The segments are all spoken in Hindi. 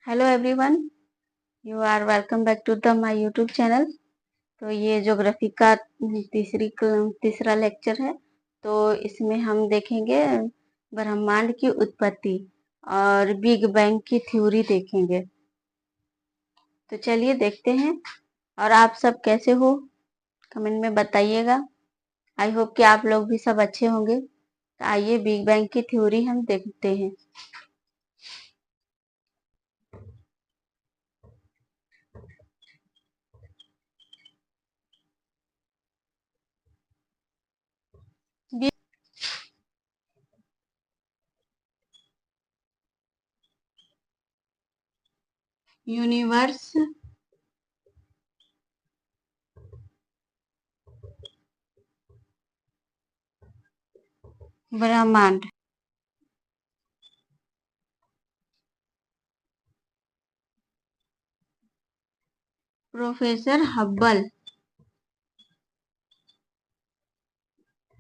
Hello everyone, you are welcome back to the my YouTube channel. तो ये ज्योग्राफी का तीसरा लेक्चर है। तो इसमें हम देखेंगे ब्रह्मांड की उत्पत्ति और बिग बैंग की थ्योरी देखेंगे। तो चलिए देखते हैं। और आप सब कैसे हो, कमेंट में बताइएगा। आई होप कि आप लोग भी सब अच्छे होंगे। तो आइए बिग बैंग की थ्योरी हम देखते हैं। यूनिवर्स, ब्रह्मांड। प्रोफेसर हब्बल,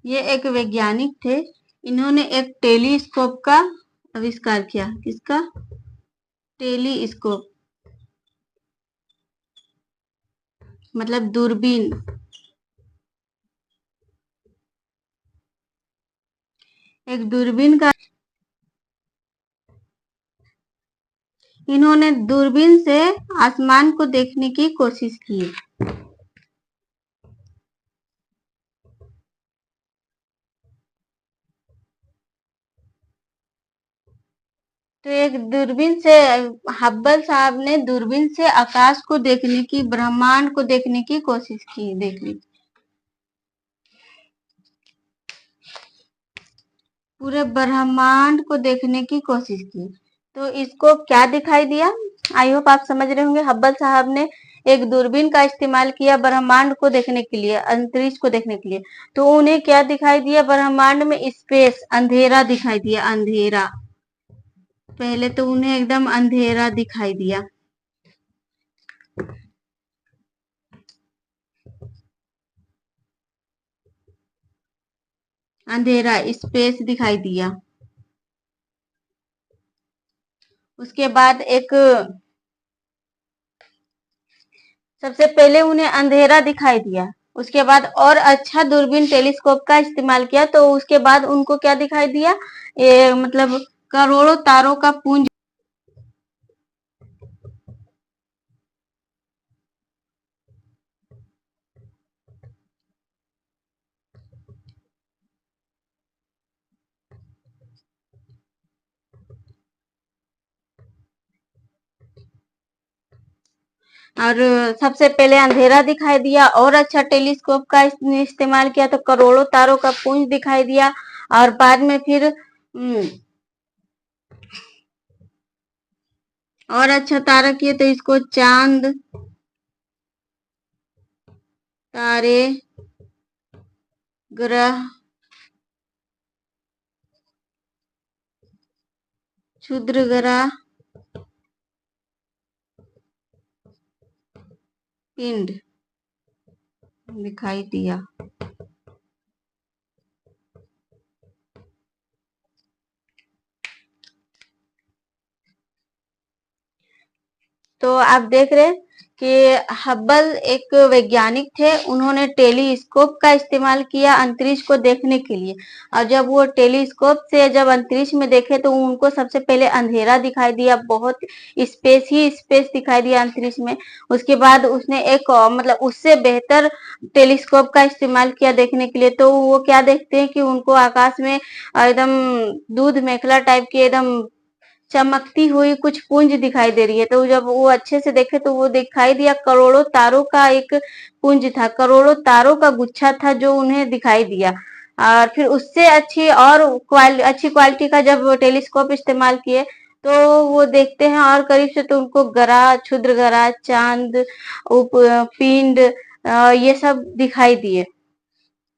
ये एक वैज्ञानिक थे। इन्होंने एक टेलीस्कोप का आविष्कार किया। किसका? टेलीस्कोप मतलब दूरबीन। एक दूरबीन का इन्होंने दूरबीन से आसमान को देखने की कोशिश की। तो एक दूरबीन से हब्बल साहब ने दूरबीन से आकाश को देखने की, ब्रह्मांड को देखने की कोशिश की। देख ली, पूरे ब्रह्मांड को देखने की कोशिश की। तो इसको क्या दिखाई दिया? आई होप आप समझ रहे होंगे। हब्बल साहब ने एक दूरबीन का इस्तेमाल किया ब्रह्मांड को देखने के लिए, अंतरिक्ष को देखने के लिए। तो उन्हें क्या दिखाई दिया? ब्रह्मांड में स्पेस, अंधेरा दिखाई दिया। अंधेरा, पहले तो उन्हें एकदम अंधेरा दिखाई दिया। अंधेरा, स्पेस दिखाई दिया। उसके बाद सबसे पहले उन्हें अंधेरा दिखाई दिया। उसके बाद और अच्छा दूरबीन टेलीस्कोप का इस्तेमाल किया। तो उसके बाद उनको क्या दिखाई दिया? ये मतलब करोड़ों तारों का पुंज। और सबसे पहले अंधेरा दिखाई दिया, और अच्छा टेलीस्कोप का इस्तेमाल किया तो करोड़ों तारों का पुंज दिखाई दिया। और बाद में फिर और अच्छा तारा किए तो इसको चांद, तारे, ग्रह, क्षुद्र ग्रह, पिंड दिखाई दिया। तो आप देख रहे हैं कि हब्बल एक वैज्ञानिक थे। उन्होंने टेलीस्कोप का इस्तेमाल किया अंतरिक्ष को देखने के लिए। और जब वो टेलीस्कोप से जब अंतरिक्ष में देखे तो उनको सबसे पहले अंधेरा दिखाई दिया, बहुत स्पेस ही स्पेस दिखाई दिया अंतरिक्ष में। उसके बाद उसने एक मतलब उससे बेहतर टेलीस्कोप का इस्तेमाल किया देखने के लिए। तो वो क्या देखते हैं कि उनको आकाश में एकदम दूध मेखला टाइप की एकदम चमकती हुई कुछ पुंज दिखाई दे रही है। तो जब वो अच्छे से देखे तो वो दिखाई दिया करोड़ों तारों का एक पुंज था, करोड़ों तारों का गुच्छा था जो उन्हें दिखाई दिया। और फिर उससे अच्छी क्वालिटी का जब वो टेलीस्कोप इस्तेमाल किए तो वो देखते हैं और करीब से तो उनको ग्रह, क्षुद्र ग्रह, चांद, पिंड, ये सब दिखाई दिए।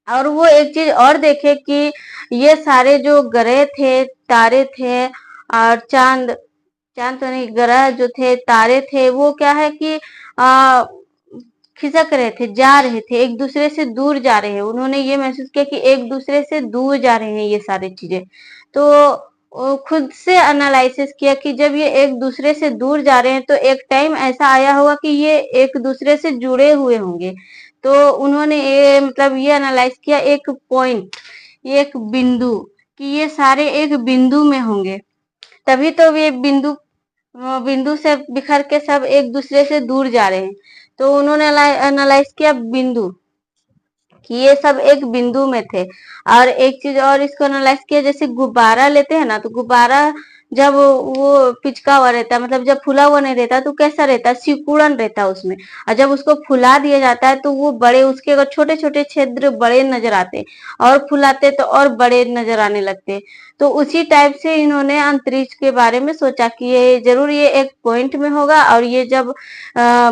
और वो एक चीज और देखे कि ये सारे जो ग्रह थे, तारे थे और चांद, चांद तो नहीं, ग्रह जो थे, तारे थे, वो क्या है कि आ, खिसक रहे थे, जा रहे थे, एक दूसरे से दूर जा रहे हैं। उन्होंने ये महसूस किया कि एक दूसरे से दूर जा रहे हैं ये सारी चीजें। तो वो खुद से एनालिसिस किया कि जब ये एक दूसरे से दूर जा रहे हैं तो एक टाइम ऐसा आया होगा कि ये एक दूसरे से जुड़े हुए होंगे। तो उन्होंने ये मतलब ये एनालाइज किया एक पॉइंट, एक बिंदु, कि ये सारे एक बिंदु में होंगे, तभी तो ये बिंदु से बिखर के सब एक दूसरे से दूर जा रहे हैं। तो उन्होंने एनालाइज किया बिंदु, कि ये सब एक बिंदु में थे। और एक चीज और इसको एनालाइज किया, जैसे गुब्बारा लेते हैं ना, तो गुब्बारा जब वो पिचका हुआ रहता है, मतलब जब फुला हुआ नहीं रहता तो कैसा रहता है, सिकुड़न रहता है उसमें। और जब उसको फुला दिया जाता है तो वो बड़े, उसके अगर छोटे छोटे छिद्र बड़े नजर आते हैं, और फुलाते तो और बड़े नजर आने लगते हैं। तो उसी टाइप से इन्होंने अंतरिक्ष के बारे में सोचा कि ये जरूर ये एक पॉइंट में होगा, और ये जब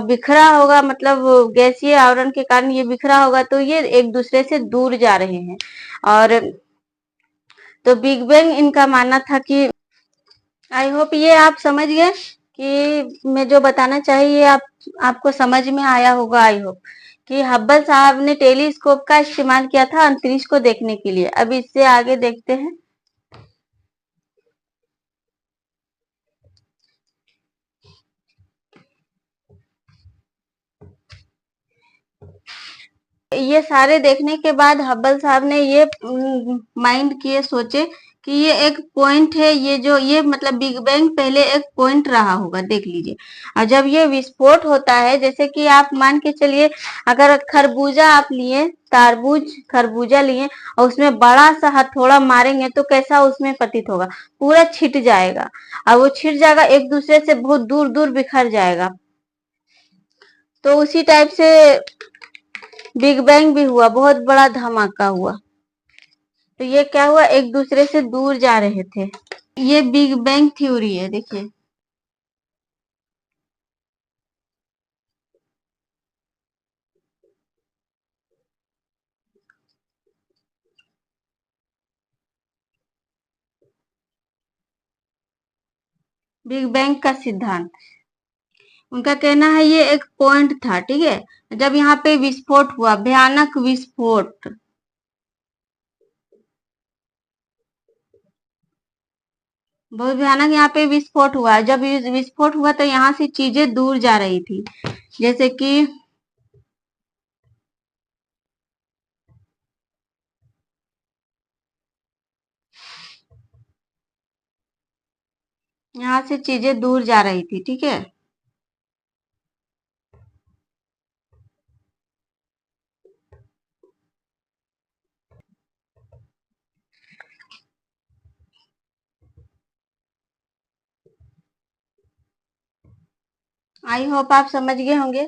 बिखरा होगा, मतलब गैसीय आवरण के कारण ये बिखरा होगा, तो ये एक दूसरे से दूर जा रहे हैं। और तो बिग बैंग इनका मानना था कि, आई होप ये आप समझ गए कि मैं जो बताना चाहिए आप आपको समझ में आया होगा। आई होप कि हब्बल साहब ने टेलीस्कोप का इस्तेमाल किया था अंतरिक्ष को देखने के लिए। अब इससे आगे देखते हैं। ये सारे देखने के बाद हब्बल साहब ने ये माइंड किए, सोचे कि ये एक पॉइंट है, ये जो ये मतलब बिग बैंग पहले एक पॉइंट रहा होगा, देख लीजिए। और जब ये विस्फोट होता है, जैसे कि आप मान के चलिए, अगर खरबूजा आप लिए, तारबूज खरबूजा लिए, और उसमें बड़ा सा हथौड़ा मारेंगे तो कैसा उसमें पतित होगा, पूरा छिट जाएगा। और वो छिट जाएगा, एक दूसरे से बहुत दूर दूर बिखर जाएगा। तो उसी टाइप से बिग बैंग भी हुआ, बहुत बड़ा धमाका हुआ। तो ये क्या हुआ, एक दूसरे से दूर जा रहे थे। ये बिग बैंग थ्योरी है, देखिए। बिग बैंग का सिद्धांत, उनका कहना है ये एक पॉइंट था, ठीक है, जब यहाँ पे विस्फोट हुआ, भयानक विस्फोट, बहुत भयानक यहाँ पे विस्फोट हुआ। जब विस्फोट हुआ तो यहाँ से चीजें दूर जा रही थी, जैसे कि यहाँ से चीजें दूर जा रही थी, ठीक है। आई होप आप समझ गए होंगे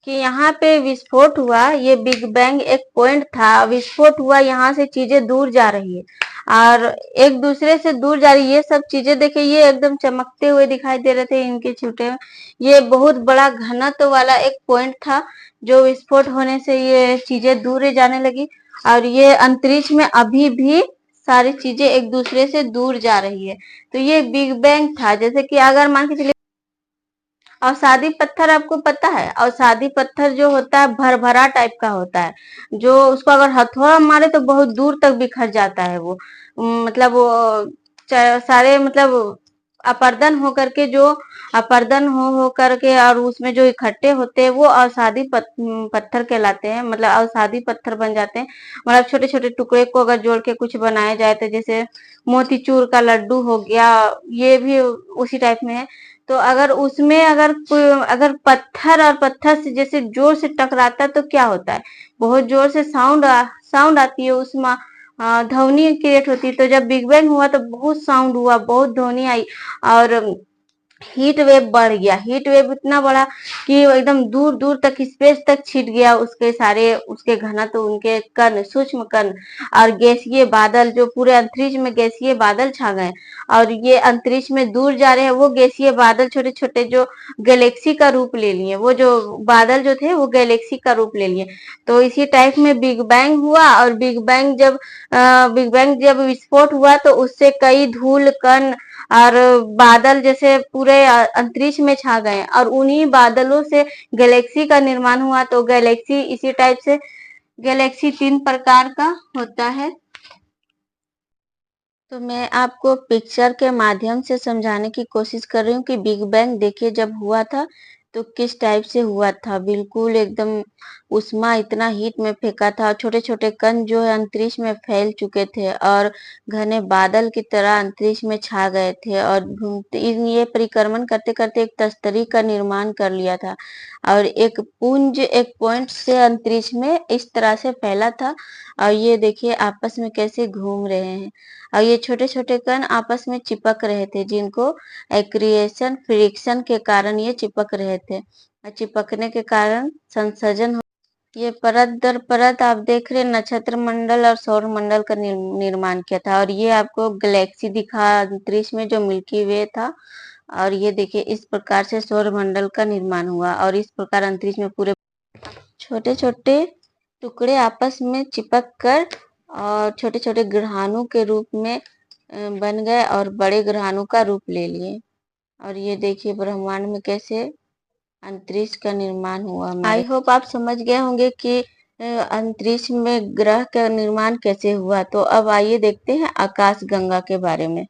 कि यहाँ पे विस्फोट हुआ, ये बिग बैंग एक पॉइंट था, विस्फोट हुआ, यहाँ से चीजें दूर जा रही है, और एक दूसरे से दूर जा रही है। ये सब चीजें देखिए, ये एकदम चमकते हुए दिखाई दे रहे थे इनके छूटे में। ये बहुत बड़ा घनत्व वाला एक पॉइंट था, जो विस्फोट होने से ये चीजें दूर जाने लगी। और ये अंतरिक्ष में अभी भी सारी चीजें एक दूसरे से दूर जा रही है। तो ये बिग बैंग था। जैसे कि अगर मान के चलिए, अवसादी पत्थर आपको पता है, अवसादी पत्थर जो होता है भरभरा टाइप का होता है, जो उसको अगर हथौड़ा मारे तो बहुत दूर तक बिखर जाता है वो। मतलब वो सारे मतलब अपर्दन हो करके, जो अपर्दन हो करके, और उसमें जो इकट्ठे होते हैं वो अवसादी पत्थर कहलाते हैं, मतलब अवसादी पत्थर बन जाते हैं। मतलब छोटे छोटे टुकड़े को अगर जोड़ के कुछ बनाया जाए, तो जैसे मोतीचूर का लड्डू हो गया, ये भी उसी टाइप में है। तो अगर उसमें अगर पत्थर और पत्थर से जैसे जोर से टकराता है तो क्या होता है, बहुत जोर से साउंड आती है, उसमें ध्वनि क्रिएट होती है। तो जब बिग बैंग हुआ तो बहुत साउंड हुआ, बहुत ध्वनि आई, और हीट वेव बढ़ गया। हीट वेव इतना बड़ा कि एकदम दूर दूर तक स्पेस तक छिट गया, उसके सारे उसके घनत्व, उनके कण, सूक्ष्म कण, और गैसीय बादल, जो पूरे अंतरिक्ष में गैसीय बादल छा गए। और ये अंतरिक्ष में दूर जा रहे हैं, वो गैसीय बादल छोटे छोटे जो गैलेक्सी का रूप ले लिए, वो जो बादल जो थे वो गैलेक्सी का रूप ले लिए। तो इसी टाइप में बिग बैंग हुआ। और बिग बैंग जब विस्फोट हुआ तो उससे कई धूल कण और बादल जैसे पूरे अंतरिक्ष में छा गए, और उन्हीं बादलों से गैलेक्सी का निर्माण हुआ। तो गैलेक्सी इसी टाइप से, गैलेक्सी 3 प्रकार का होता है। तो मैं आपको पिक्चर के माध्यम से समझाने की कोशिश कर रही हूँ कि बिग बैंग देखिए जब हुआ था तो किस टाइप से हुआ था। बिल्कुल एकदम उष्मा इतना हीट में फेंका था, छोटे-छोटे कण जो है अंतरिक्ष में फैल चुके थे और घने बादल की तरह अंतरिक्ष में छा गए थे और घूमते इन ये परिक्रमण करते-करते एक तस्तरी का निर्माण कर लिया था और एक पुंज एक पॉइंट से अंतरिक्ष में इस तरह से फैला था और ये देखिए आपस में कैसे घूम रहे हैं। और ये छोटे-छोटे कण आपस में चिपक रहे थे जिनको एक्रिएशन फ्रिक्शन के कारण ये चिपक रहे थे और चिपकने के कारण संसर्जन ये परत दर परत आप देख रहे नक्षत्र मंडल और सौर मंडल का निर्माण किया था और ये आपको गैलेक्सी दिखा अंतरिक्ष में जो मिल्की वे था और ये देखिए इस प्रकार से सौर मंडल का निर्माण हुआ और इस प्रकार अंतरिक्ष में पूरे छोटे-छोटे टुकड़े आपस में चिपक कर और छोटे-छोटे ग्रहाणु के रूप में बन गए और बड़े ग्रहाणु का रूप ले लिए और ये देखिए ब्रह्मांड में कैसे अंतरिक्ष का निर्माण हुआ। आई होप आप समझ गए होंगे कि अंतरिक्ष में ग्रह का निर्माण कैसे हुआ। तो अब आइए देखते हैं आकाश गंगा के बारे में।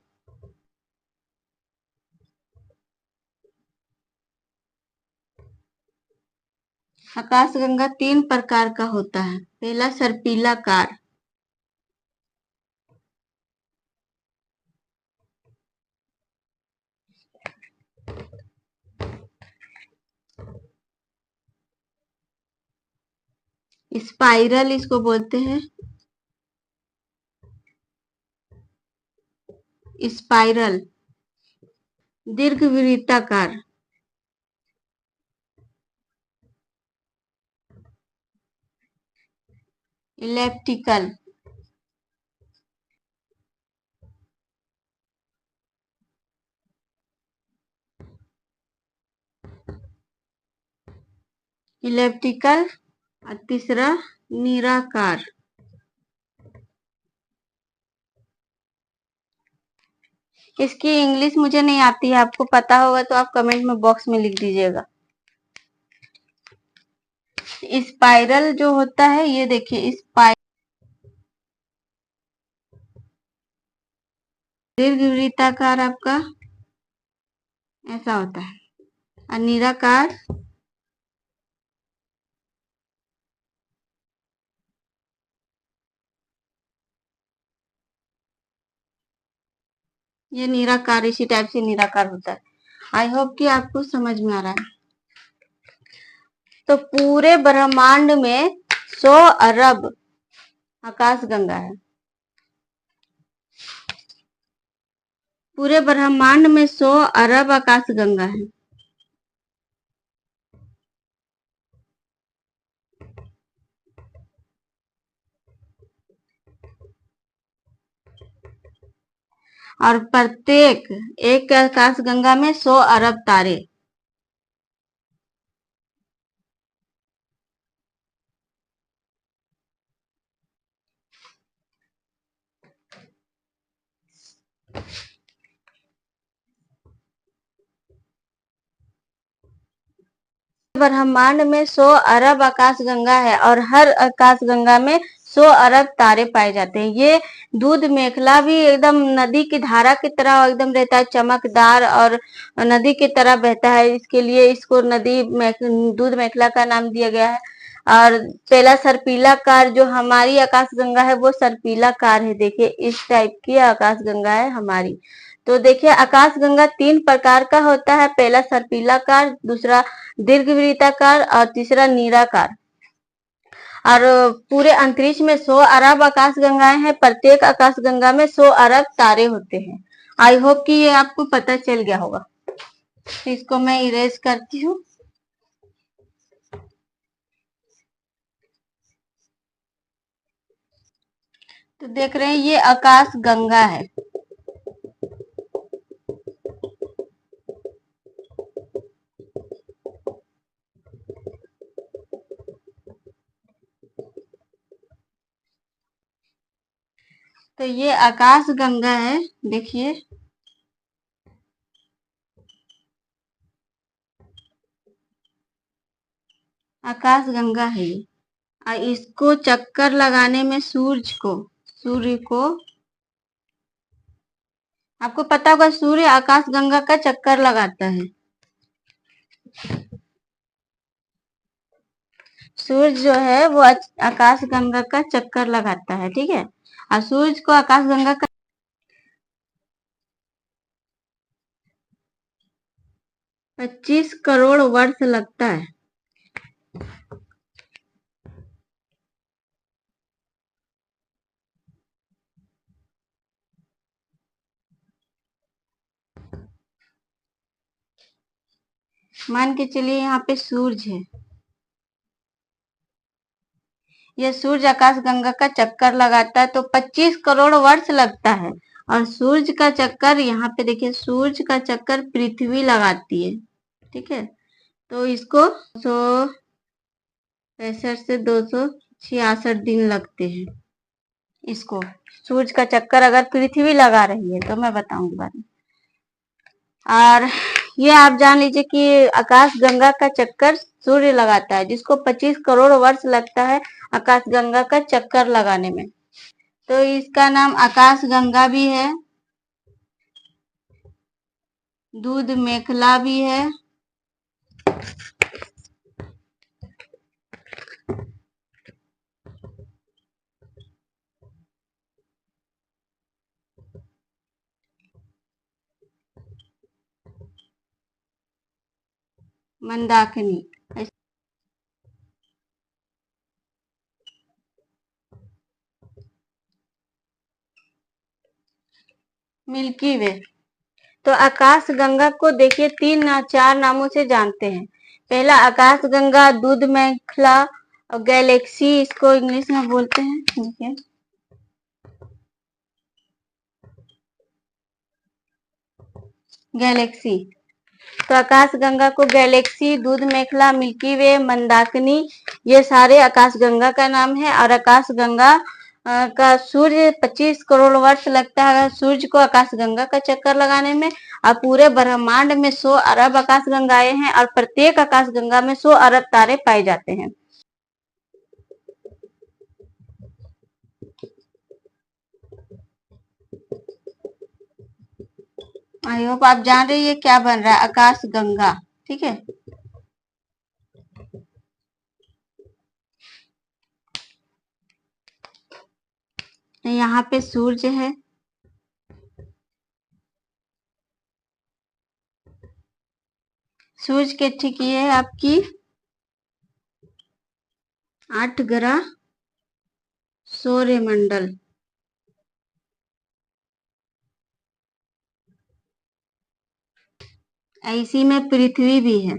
आकाश गंगा 3 प्रकार का होता है। पहला सर्पिलाकार, स्पाइरल इसको बोलते हैं, स्पाइरल। दीर्घवृत्ताकार, इलेप्टिकल। इलेप्टिकल और तीसरा निराकार। इसकी इंग्लिश मुझे नहीं आती है, आपको पता होगा तो आप कमेंट में बॉक्स में लिख दीजिएगा। स्पाइरल जो होता है ये देखिए दीर्घवृत्ताकार आपका ऐसा होता है और निराकार ये निराकार इसी टाइप से निराकार होता है। आई होप कि आपको समझ में आ रहा है। तो पूरे ब्रह्मांड में 100 अरब आकाश गंगा है। पूरे ब्रह्मांड में 100 अरब आकाश गंगा है। और प्रत्येक एक आकाश गंगा में 100 अरब तारे। ब्रह्मांड में 100 अरब आकाशगंगा है और हर आकाशगंगा में 100 अरब तारे पाए जाते हैं। ये दूध मेखला भी एकदम नदी की धारा की तरह एकदम रहता है, चमकदार और नदी की तरह बहता है। इसके लिए इसको दूध मेखला का नाम दिया गया है। और पहला सर्पीला कार जो हमारी आकाशगंगा है वो सर्पीला कार है। देखिए इस टाइप की आकाशगंगा है हमारी। तो देखिए आकाशगंगा 3 प्रकार का होता है। पहला सर्पिलाकार, दूसरा दीर्घवृत्ताकार और तीसरा निराकार। और पूरे अंतरिक्ष में 100 अरब आकाश गंगाएं हैं। प्रत्येक आकाश गंगा में 100 अरब तारे होते हैं। आई होप कि ये आपको पता चल गया होगा। तो इसको मैं इरेज करती हूँ। तो देख रहे हैं ये आकाश गंगा है। तो ये आकाश गंगा है, देखिए। आकाश गंगा है ये। और इसको चक्कर लगाने में सूर्य को आपको पता होगा सूर्य आकाश गंगा का चक्कर लगाता है। सूर्य जो है वो आकाश गंगा का चक्कर लगाता है, ठीक है। और सूर्य को आकाश गंगा का 25 करोड़ वर्ष लगता है। मान के चलिए यहाँ पे सूर्य है, ये सूर्य आकाश गंगा का चक्कर लगाता है तो 25 करोड़ वर्ष लगता है। और सूर्य का चक्कर यहाँ पे देखिए, सूर्य का चक्कर पृथ्वी लगाती है, ठीक है। तो इसको 165 से 266 दिन लगते हैं इसको। सूर्य का चक्कर अगर पृथ्वी लगा रही है तो मैं बताऊंगी बाद में। और ये आप जान लीजिए कि आकाश गंगा का चक्कर सूर्य लगाता है, जिसको 25 करोड़ वर्ष लगता है आकाश गंगा का चक्कर लगाने में। तो इसका नाम आकाश गंगा भी है, दूध मेखला भी है, मंदाकिनी, मिल्की वे। तो आकाश गंगा को देखिए 4 नामों से जानते हैं। पहला आकाश गंगा, दूध मेखला और गैलेक्सी, इसको इंग्लिश में बोलते हैं, देखिए गैलेक्सी। तो आकाश गंगा को गैलेक्सी, दूध मेखला, मिल्की वे, मंदाकिनी, ये सारे आकाश गंगा का नाम है। और आकाश गंगा का सूर्य 25 करोड़ वर्ष लगता है सूर्य को आकाश गंगा का चक्कर लगाने में। और पूरे ब्रह्मांड में 100 अरब आकाश गंगाएं हैं और प्रत्येक आकाश गंगा में 100 अरब तारे पाए जाते हैं। आई होप आप जान रही है क्या बन रहा है, आकाश गंगा, ठीक है। यहाँ पे सूर्य है, सूर्य के ठीक ये है आपकी 8 ग्रह सौरमंडल। इसी में पृथ्वी भी है।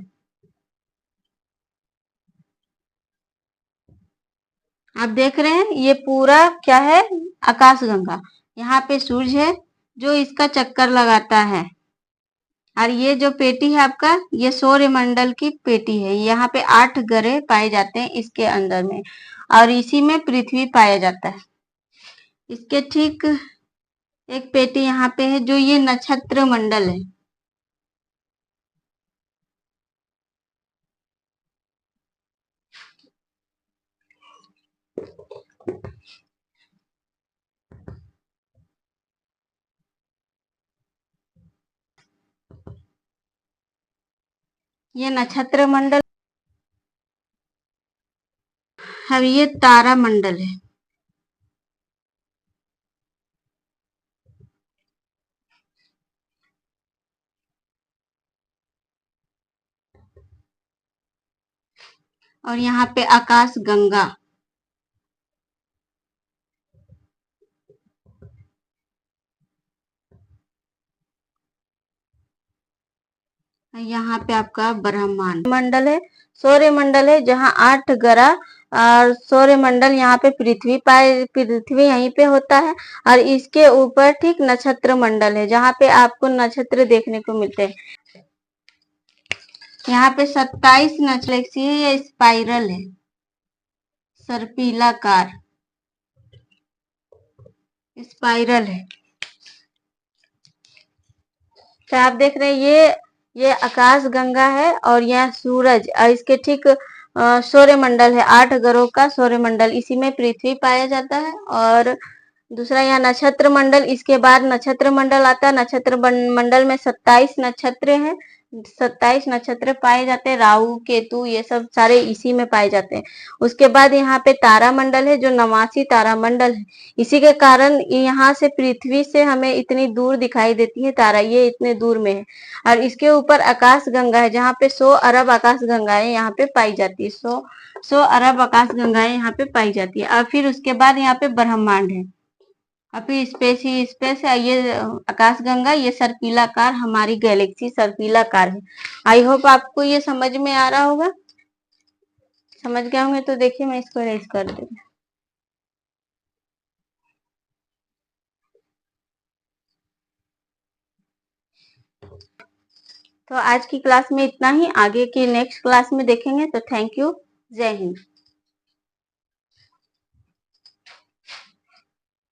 आप देख रहे हैं ये पूरा क्या है, आकाश गंगा। यहाँ पे सूर्य है जो इसका चक्कर लगाता है। और ये जो पेटी है आपका, ये सौरमंडल की पेटी है। यहाँ पे 8 ग्रह पाए जाते हैं इसके अंदर में, और इसी में पृथ्वी पाया जाता है। इसके ठीक एक पेटी यहाँ पे है जो ये नक्षत्र मंडल है। ये नक्षत्र मंडल है, ये तारा मंडल है। और यहाँ पे आकाश गंगा। यहाँ पे आपका ब्रह्मांड मंडल है, सौर्य मंडल है, जहाँ 8 ग्रह और सौर्य मंडल, यहाँ पे पृथ्वी यहीं पे होता है। और इसके ऊपर ठीक नक्षत्र मंडल है, जहाँ पे आपको नक्षत्र देखने को मिलते हैं। यहाँ पे 27 नक्षत्र है, ये स्पाइरल है, सर्पिलाकार स्पाइरल है। तो आप देख रहे हैं ये आकाश गंगा है और यह सूरज, और इसके ठीक सौर्य मंडल है, 8 ग्रहों का सौर्य मंडल, इसी में पृथ्वी पाया जाता है। और दूसरा यहाँ नक्षत्र मंडल, इसके बाद नक्षत्र मंडल आता है। नक्षत्र मंडल में 27 नक्षत्र हैं, 27 नक्षत्र पाए जाते हैं। राहु केतु ये सब सारे इसी में पाए जाते हैं। उसके बाद यहाँ पे तारा मंडल है जो 89 तारा मंडल है। इसी के कारण यहाँ से पृथ्वी से हमें इतनी दूर दिखाई देती है तारा, ये इतने दूर में है। और इसके ऊपर आकाश गंगा है जहाँ पे 100 अरब आकाश गंगाएं यहाँ पे पाई जाती है। 100 अरब आकाश गंगाएं यहाँ पे पाई जाती है। और फिर उसके बाद यहाँ पे ब्रह्मांड है। अभी स्पेस ही स्पेस है। ये आकाशगंगा, ये सर्पिलाकार, हमारी गैलेक्सी सर्पिलाकार है। आई होप आपको ये समझ में आ रहा होगा। समझ गए होंगे तो देखिए मैं इसको इरेज कर दे रही हूँ। तो आज की क्लास में इतना ही, आगे की नेक्स्ट क्लास में देखेंगे। तो थैंक यू, जय हिंद।